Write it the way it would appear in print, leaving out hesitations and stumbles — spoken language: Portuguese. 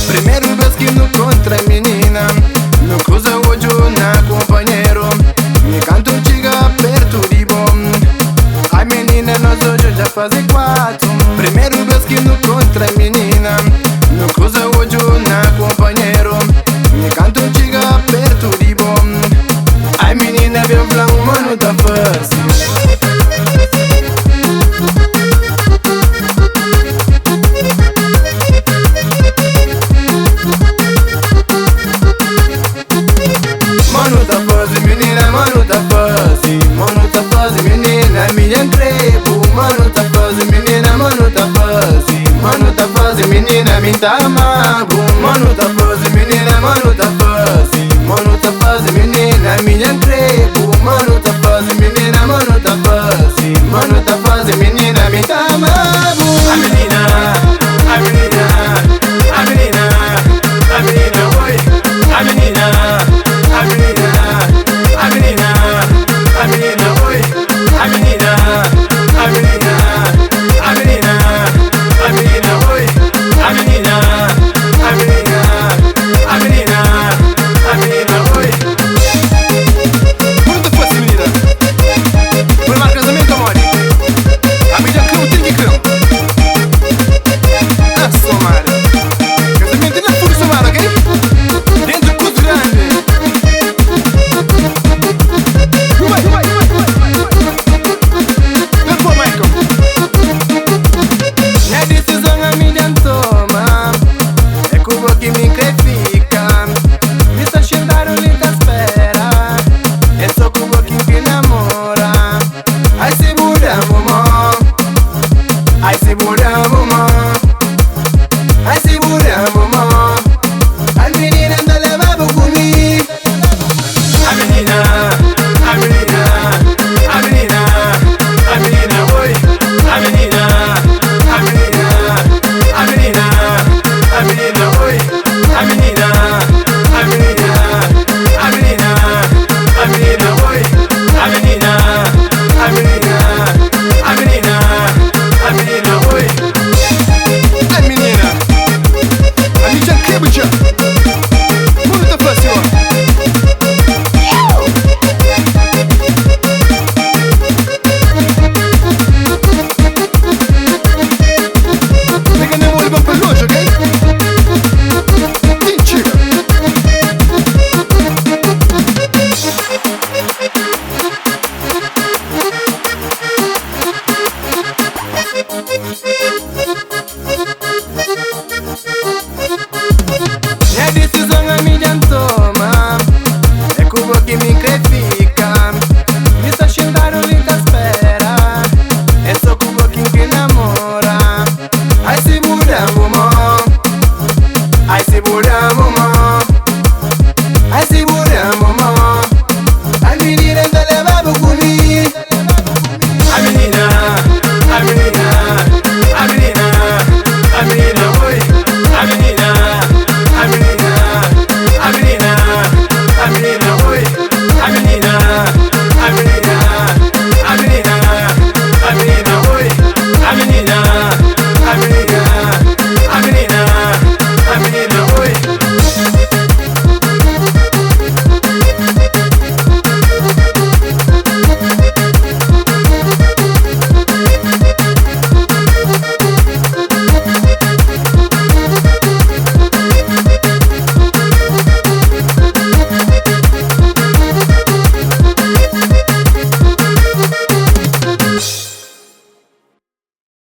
Primeiro vez que não contra a menina, não cruza o olho na companheiro, me canto chega perto de bom. A menina nós hoje já fazem 4. Primeiro vez que não contra a menina, não cruza o olho na companheiro, me canto chega perto de bom. A menina vem falar, mano, tá fácil. Mano tá fácil, menina, mano tá fácil. Mano tá fácil, menina, me entrego. Mano tá fácil, menina, mano tá fácil. Mano tá fácil, menina, me tá mago. Mano tá fácil, menina, mano tá fácil.